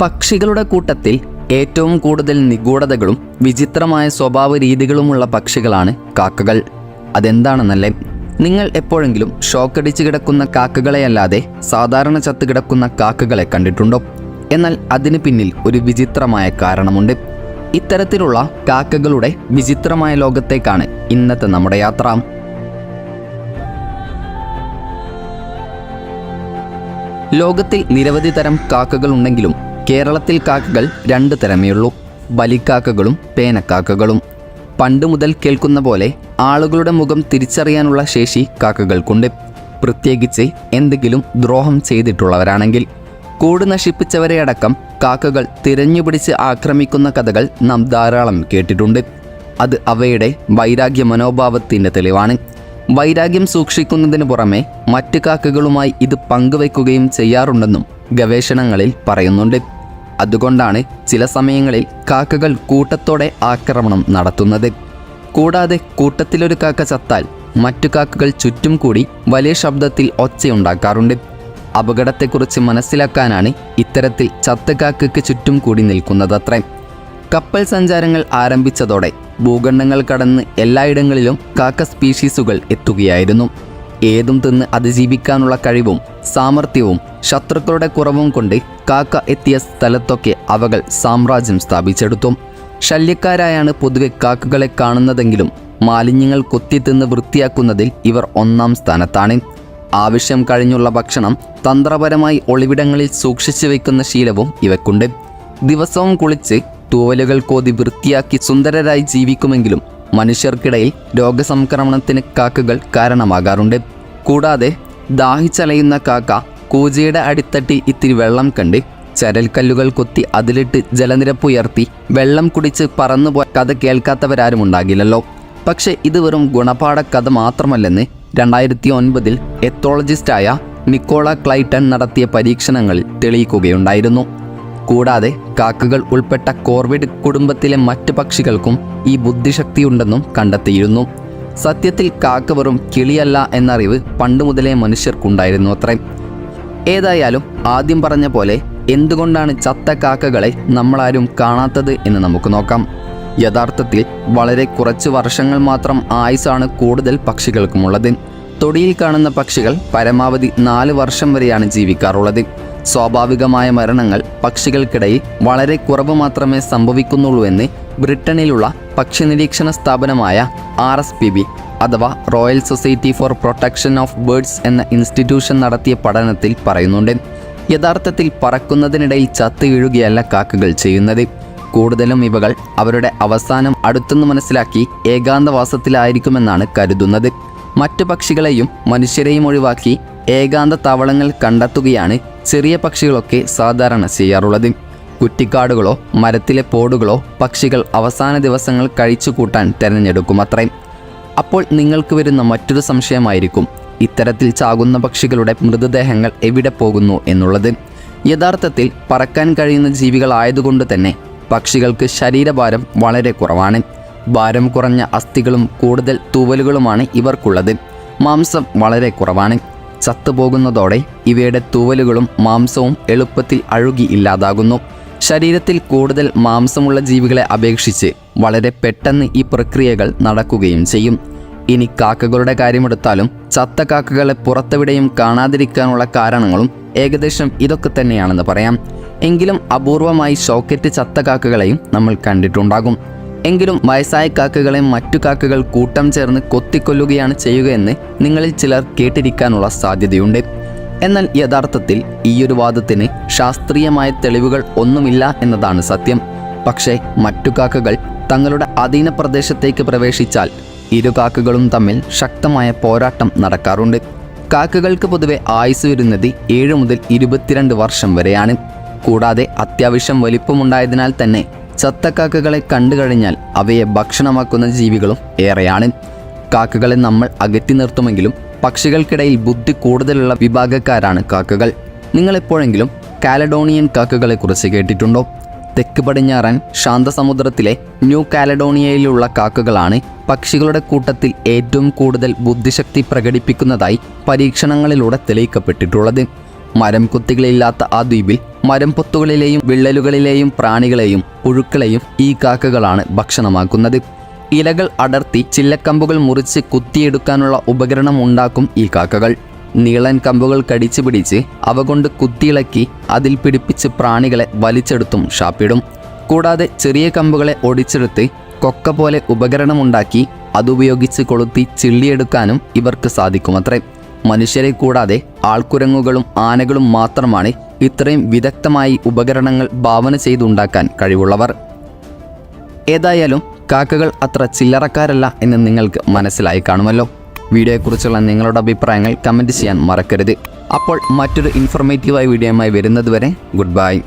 പക്ഷികളുടെ കൂട്ടത്തിൽ ഏറ്റവും കൂടുതൽ നിഗൂഢതകളും വിചിത്രമായ സ്വഭാവ രീതികളുമുള്ള പക്ഷികളാണ് കാക്കകൾ. അതെന്താണെന്നല്ലേ? നിങ്ങൾ എപ്പോഴെങ്കിലും ഷോക്കടിച്ച് കിടക്കുന്ന കാക്കകളെയല്ലാതെ സാധാരണ ചത്തുകിടക്കുന്ന കാക്കകളെ കണ്ടിട്ടുണ്ടോ? എന്നാൽ അതിന് പിന്നിൽ ഒരു വിചിത്രമായ കാരണമുണ്ട്. ഇത്തരത്തിലുള്ള കാക്കകളുടെ വിചിത്രമായ ലോകത്തേക്കാണ് ഇന്നത്തെ നമ്മുടെ യാത്ര. ലോകത്തിൽ നിരവധി തരം കാക്കകൾ ഉണ്ടെങ്കിലും കേരളത്തിൽ കാക്കകൾ രണ്ട് തരമേയുള്ളൂ: ബലിക്കാക്കകളും പേനക്കാക്കകളും. പണ്ട് മുതൽ കേൾക്കുന്ന പോലെ ആളുകളുടെ മുഖം തിരിച്ചറിയാനുള്ള ശേഷി കാക്കകൾക്കുണ്ട്, പ്രത്യേകിച്ച് എന്തെങ്കിലും ദ്രോഹം ചെയ്തിട്ടുള്ളവരാണെങ്കിൽ. കൂട് നശിപ്പിച്ചവരെ അടക്കം കാക്കകൾ തിരഞ്ഞുപിടിച്ച് ആക്രമിക്കുന്ന കഥകൾ നാം ധാരാളം കേട്ടിട്ടുണ്ട്. അത് അവയുടെ വൈരാഗ്യ മനോഭാവത്തിൻ്റെ തെളിവാണ്. വൈരാഗ്യം സൂക്ഷിക്കുന്നതിന് പുറമെ മറ്റ് കാക്കകളുമായി ഇത് പങ്കുവയ്ക്കുകയും ചെയ്യാറുണ്ടെന്നും ഗവേഷണങ്ങളിൽ പറയുന്നുണ്ട്. അതുകൊണ്ടാണ് ചില സമയങ്ങളിൽ കാക്കകൾ കൂട്ടത്തോടെ ആക്രമണം നടത്തുന്നത്. കൂടാതെ കൂട്ടത്തിലൊരു കാക്ക ചത്താൽ മറ്റു കാക്കകൾ ചുറ്റും കൂടി വലിയ ശബ്ദത്തിൽ ഒച്ചയുണ്ടാക്കാറുണ്ട്. അപകടത്തെക്കുറിച്ച് മനസ്സിലാക്കാനാണ് ഇത്തരത്തിൽ ചത്ത കാക്കയ്ക്ക് ചുറ്റും കൂടി നിൽക്കുന്നതത്രേ. കപ്പൽ സഞ്ചാരങ്ങൾ ആരംഭിച്ചതോടെ ഭൂഖണ്ഡങ്ങൾ കടന്ന് എല്ലായിടങ്ങളിലും കാക്ക സ്പീഷീസുകൾ എത്തുകയായിരുന്നു. ഏതും തിന്ന് അതിജീവിക്കാനുള്ള കഴിവും സാമർഥ്യവും ശത്രുക്കളുടെ കുറവും കൊണ്ട് കാക്ക എത്തിയ സ്ഥലത്തൊക്കെ അവകൾ സാമ്രാജ്യം സ്ഥാപിച്ചെടുത്തു. ശല്യക്കാരായാണ് പൊതുവെ കാക്കകളെ കാണുന്നതെങ്കിലും മാലിന്യങ്ങൾ കൊത്തിത്തിന്ന് വൃത്തിയാക്കുന്നതിൽ ഇവർ ഒന്നാം സ്ഥാനത്താണ്. ആവശ്യം കഴിഞ്ഞുള്ള ഭക്ഷണം തന്ത്രപരമായി ഒളിവിടങ്ങളിൽ സൂക്ഷിച്ചു വയ്ക്കുന്ന ശീലവും ഇവയ്ക്കുണ്ട്. ദിവസവും കുളിച്ച് തൂവലുകൾ കോതി വൃത്തിയാക്കി സുന്ദരരായി ജീവിക്കുമെങ്കിലും മനുഷ്യർക്കിടയിൽ രോഗസംക്രമണത്തിന് കാക്കകൾ കാരണമാകാറുണ്ട്. കൂടാതെ ദാഹിച്ചലയുന്ന കാക്ക കൂജയുടെ അടിത്തട്ടി ഇത്തിരി വെള്ളം കണ്ട് ചരൽക്കല്ലുകൾ കൊത്തി അതിലിട്ട് ജലനിരപ്പ് ഉയർത്തി വെള്ളം കുടിച്ച് പറന്നുപോയ കഥ കേൾക്കാത്തവരാരും ഉണ്ടാകില്ലല്ലോ. പക്ഷേ ഇത് വെറും ഗുണപാഠ കഥ മാത്രമല്ലെന്ന് 2009 എത്തോളജിസ്റ്റായ നിക്കോള ക്ലൈറ്റൺ നടത്തിയ പരീക്ഷണങ്ങളിൽ തെളിയിക്കുകയുണ്ടായിരുന്നു. കൂടാതെ കാക്കകൾ ഉൾപ്പെട്ട കോർവിഡ് കുടുംബത്തിലെ മറ്റ് പക്ഷികൾക്കും ഈ ബുദ്ധിശക്തിയുണ്ടെന്നും കണ്ടെത്തിയിരുന്നു. സത്യത്തിൽ കാക്ക വെറും കിളിയല്ല എന്നറിവ് പണ്ട് മുതലേ മനുഷ്യർക്കുണ്ടായിരുന്നു അത്രേ. ഏതായാലും ആദ്യം പറഞ്ഞ പോലെ എന്തുകൊണ്ടാണ് ചത്ത കാക്കകളെ നമ്മളാരും കാണാത്തത് എന്ന് നമുക്ക് നോക്കാം. യഥാർത്ഥത്തിൽ വളരെ കുറച്ച് വർഷങ്ങൾ മാത്രം ആയുസാണ് കൂടുതൽ പക്ഷികൾക്കുമുള്ളത്. തൊടിയിൽ കാണുന്ന പക്ഷികൾ പരമാവധി 4 വർഷം വരെയാണ് ജീവിക്കാറുള്ളത്. സ്വാഭാവികമായ മരണങ്ങൾ പക്ഷികൾക്കിടയിൽ വളരെ കുറവ് മാത്രമേ സംഭവിക്കുന്നുള്ളൂ എന്ന് ബ്രിട്ടനിലുള്ള പക്ഷി നിരീക്ഷണ സ്ഥാപനമായ RSPB അഥവാ royal society for protection of birds എന്ന ഇൻസ്റ്റിറ്റ്യൂഷൻ നടത്തിയ പഠനത്തിൽ പറയുന്നുണ്ട്. യഥാർത്ഥത്തിൽ പറക്കുന്നതിനിടയിൽ ചത്തു വീഴുകയല്ല കാക്കകൾ ചെയ്യുന്നത്. കൂടുതലും ഇവകൾ അവരുടെ അവസാനം അടുത്തെന്ന് മനസ്സിലാക്കി ഏകാന്തവാസത്തിലായിരിക്കുമെന്നാണ് കരുതുന്നത്. മറ്റു പക്ഷികളെയും മനുഷ്യരെയും ഒഴിവാക്കി ഏകാന്ത താവളങ്ങൾ കണ്ടെത്തുകയാണ് ചെറിയ പക്ഷികളൊക്കെ സാധാരണ ചെയ്യാറുള്ളത്. കുറ്റിക്കാടുകളോ മരത്തിലെ പോടുകളോ പക്ഷികൾ അവസാന ദിവസങ്ങൾ കഴിച്ചു കൂട്ടാൻ തിരഞ്ഞെടുക്കുമത്രേ. അപ്പോൾ നിങ്ങൾക്ക് വരുന്ന മറ്റൊരു സംശയമായിരിക്കും ഇത്തരത്തിൽ ചാകുന്ന പക്ഷികളുടെ മൃതദേഹങ്ങൾ എവിടെ പോകുന്നു എന്നുള്ളത്. യഥാർത്ഥത്തിൽ പറക്കാൻ കഴിയുന്ന ജീവികളായതുകൊണ്ട് തന്നെ പക്ഷികൾക്ക് ശരീരഭാരം വളരെ കുറവാണ്. ഭാരം കുറഞ്ഞ അസ്ഥികളും കൂടുതൽ തൂവലുകളുമാണ് ഇവർക്കുള്ളത്. മാംസം വളരെ കുറവാണ്. ചത്തുപോകുന്നതോടെ ഇവയുടെ തൂവലുകളും മാംസവും എളുപ്പത്തിൽ അഴുകി ഇല്ലാതാകുന്നു. ശരീരത്തിൽ കൂടുതൽ മാംസമുള്ള ജീവികളെ അപേക്ഷിച്ച് വളരെ പെട്ടെന്ന് ഈ പ്രക്രിയകൾ നടക്കുകയും ചെയ്യും. ഇനി കാക്കകളുടെ കാര്യമെടുത്താലും ചത്ത കാക്കകളെ പുറത്തെവിടെയും കാണാതിരിക്കാനുള്ള കാരണങ്ങളും ഏകദേശം ഇതൊക്കെ തന്നെയാണെന്ന് പറയാം. എങ്കിലും അപൂർവമായി ഷോക്കറ്റ് ചത്ത കാക്കകളെയും നമ്മൾ കണ്ടിട്ടുണ്ടാകും. എങ്കിലും വയസ്സായ കാക്കകളെ മറ്റു കാക്കകൾ കൂട്ടം ചേർന്ന് കൊത്തിക്കൊല്ലുകയാണ് ചെയ്യുകയെന്ന് നിങ്ങളിൽ ചിലർ കേട്ടിരിക്കാനുള്ള സാധ്യതയുണ്ട്. എന്നാൽ യഥാർത്ഥത്തിൽ ഈയൊരു വാദത്തിന് ശാസ്ത്രീയമായ തെളിവുകൾ ഒന്നുമില്ല എന്നതാണ് സത്യം. പക്ഷേ മറ്റു കാക്കകൾ തങ്ങളുടെ അധീന പ്രദേശത്തേക്ക് പ്രവേശിച്ചാൽ ഇരു കാക്കകളും തമ്മിൽ ശക്തമായ പോരാട്ടം നടക്കാറുണ്ട്. കാക്കകൾക്ക് പൊതുവെ ആയുസ് വരുന്നത് 7 മുതൽ 22 വർഷം വരെയാണ്. കൂടാതെ അത്യാവശ്യം വലിപ്പമുണ്ടായതിനാൽ തന്നെ ചത്ത കാക്കകളെ കണ്ടു കഴിഞ്ഞാൽ അവയെ ഭക്ഷണമാക്കുന്ന ജീവികളും ഏറെയാണ്. കാക്കകളെ നമ്മൾ അകറ്റി നിർത്തുമെങ്കിലും പക്ഷികൾക്കിടയിൽ ബുദ്ധി കൂടുതലുള്ള വിഭാഗക്കാരാണ് കാക്കകൾ. നിങ്ങളെപ്പോഴെങ്കിലും കാലഡോണിയൻ കാക്കകളെക്കുറിച്ച് കേട്ടിട്ടുണ്ടോ? തെക്ക് പടിഞ്ഞാറൻ ശാന്തസമുദ്രത്തിലെ ന്യൂ കാലഡോണിയയിലുള്ള കാക്കകളാണ് പക്ഷികളുടെ കൂട്ടത്തിൽ ഏറ്റവും കൂടുതൽ ബുദ്ധിശക്തി പ്രകടിപ്പിക്കുന്നതായി പരീക്ഷണങ്ങളിലൂടെ തെളിയിക്കപ്പെട്ടിട്ടുള്ളത്. മരം കുത്തികളില്ലാത്ത ആ ദ്വീപിൽ മരംപൊത്തുകളിലെയും വിള്ളലുകളിലെയും പ്രാണികളെയും പുഴുക്കളെയും ഈ കാക്കകളാണ് ഭക്ഷണമാക്കുന്നത്. ഇലകൾ അടർത്തി ചില്ലക്കമ്പുകൾ മുറിച്ച് കുത്തിയെടുക്കാനുള്ള ഉപകരണം ഉണ്ടാക്കും ഈ കാക്കകൾ. നീളൻ കമ്പുകൾ കടിച്ചു പിടിച്ച് അവ കൊണ്ട് കുത്തിയിളക്കി അതിൽ പിടിപ്പിച്ച് പ്രാണികളെ വലിച്ചെടുത്തും ഷാപ്പിടും. കൂടാതെ ചെറിയ കമ്പുകളെ ഒടിച്ചെടുത്ത് കൊക്ക പോലെ ഉപകരണമുണ്ടാക്കി അതുപയോഗിച്ച് കൊളുത്തി ചിള്ളിയെടുക്കാനും ഇവർക്ക് സാധിക്കുമത്രേ. മനുഷ്യരെ കൂടാതെ ആൾക്കുരങ്ങുകളും ആനകളും മാത്രമാണ് ഇത്രയും വിദഗ്ധമായി ഉപകരണങ്ങൾ ഭാവന ചെയ്തുണ്ടാക്കാൻ കഴിവുള്ളവർ. ഏതായാലും കാക്കകൾ അത്ര ചില്ലറക്കാരല്ല എന്ന് നിങ്ങൾക്ക് മനസ്സിലായി കാണുമല്ലോ. വീഡിയോയെക്കുറിച്ചുള്ള നിങ്ങളുടെ അഭിപ്രായങ്ങൾ കമൻറ്റ് ചെയ്യാൻ മറക്കരുത്. അപ്പോൾ മറ്റൊരു ഇൻഫോർമേറ്റീവായ വീഡിയോയുമായി വരുന്നതുവരെ ഗുഡ് ബൈ.